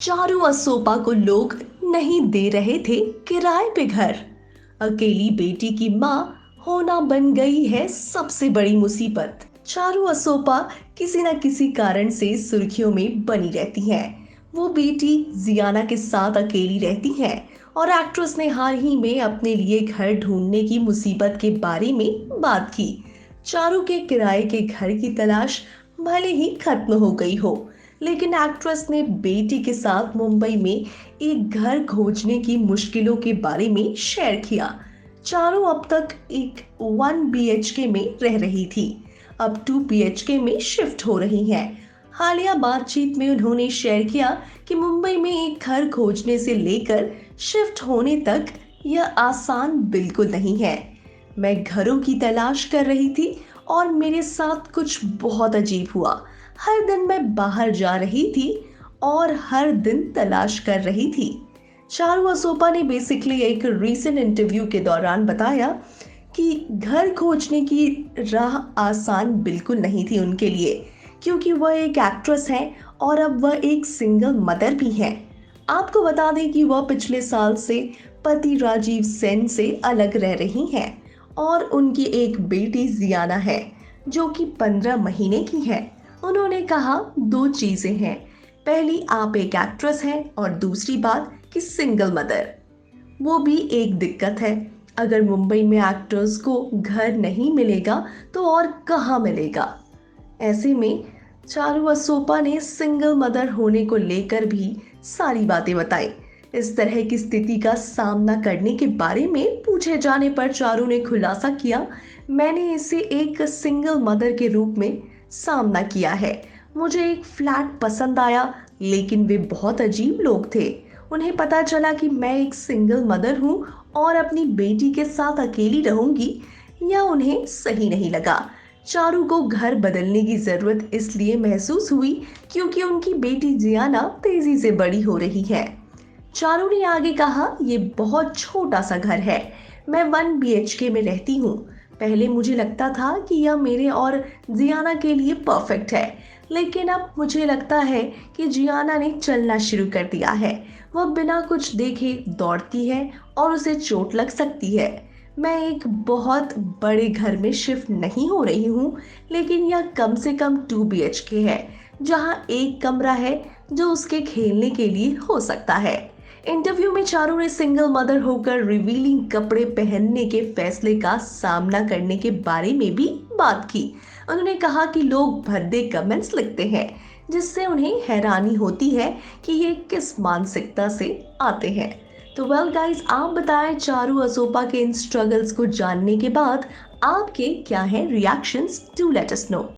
चारू असोपा को लोग नहीं दे रहे थे किराए पे घर। अकेली बेटी की मां होना बन गई है सबसे बड़ी मुसीबत। चारू असोपा किसी न किसी कारण से सुर्खियों में बनी रहती हैं। वो बेटी जियाना के साथ अकेली रहती हैं और एक्ट्रेस ने हाल ही में अपने लिए घर ढूंढने की मुसीबत के बारे में बात की। चारू के किराए के घर की तलाश भले ही खत्म हो गई हो, लेकिन एक्ट्रेस ने बेटी के साथ मुंबई में एक घर खोजने की मुश्किलों के बारे में शेयर किया। चारों अब तक एक 1 BHK में रह रही थी, अब 2 BHK में शिफ्ट हो रही हैं। हालिया बातचीत में उन्होंने शेयर किया कि मुंबई में एक घर खोजने से लेकर शिफ्ट होने तक यह आसान बिल्कुल नहीं है। मैं घरों की तलाश कर रही थी और मेरे साथ कुछ बहुत अजीब हुआ। हर दिन मैं बाहर जा रही थी और हर दिन तलाश कर रही थी। चारू असोपा ने बेसिकली एक रीसेंट इंटरव्यू के दौरान बताया कि घर खोजने की राह आसान बिल्कुल नहीं थी उनके लिए, क्योंकि वह एक एक्ट्रेस हैं और अब वह एक सिंगल मदर भी हैं। आपको बता दें कि वह पिछले साल से पति राजीव सेन से अलग रह रही हैं और उनकी एक बेटी जियाना है जो कि 15 महीने की है। उन्होंने कहा, 2 चीजें हैं, पहली आप एक एक्ट्रेस हैं और दूसरी बात कि सिंगल मदर। वो भी एक दिक्कत है, अगर मुंबई में एक्टर्स को घर नहीं मिलेगा तो और कहाँ मिलेगा। ऐसे में चारू असोपा ने सिंगल मदर होने को लेकर भी सारी बातें बताई। इस तरह की स्थिति का सामना करने के बारे में पूछे जाने पर चारू ने खुलासा किया, मैंने इसे एक सिंगल मदर के रूप में सामना किया है। मुझे एक फ्लैट पसंद आया, लेकिन वे बहुत अजीब लोग थे। उन्हें पता चला कि मैं एक सिंगल मदर हूँ और अपनी बेटी के साथ अकेली रहूंगी, या उन्हें सही नहीं लगा। चारू को घर बदलने की जरूरत इसलिए महसूस हुई क्योंकि उनकी बेटी जियाना तेजी से बड़ी हो रही है। चारू ने आगे कहा, ये बहुत छोटा सा घर है, मैं 1 BHK में रहती हूँ। पहले मुझे लगता था कि यह मेरे और जियाना के लिए परफेक्ट है, लेकिन अब मुझे लगता है कि जियाना ने चलना शुरू कर दिया है। वह बिना कुछ देखे दौड़ती है और उसे चोट लग सकती है। मैं एक बहुत बड़े घर में शिफ्ट नहीं हो रही हूँ, लेकिन यह कम से कम 2 BHK है, जहाँ एक कमरा है जो उसके खेलने के लिए हो सकता है। इंटरव्यू में चारू ने सिंगल मदर होकर रिवीलिंग कपड़े पहनने के फैसले का सामना करने के बारे में भी बात की। उन्होंने कहा कि लोग भद्दे कमेंट्स लिखते हैं, जिससे उन्हें हैरानी होती है कि ये किस मानसिकता से आते हैं। तो वेल गाइस, आप बताएं, चारू असोपा के इन स्ट्रगल्स को जानने के बाद आपके क्या हैं reactions? Do let us know.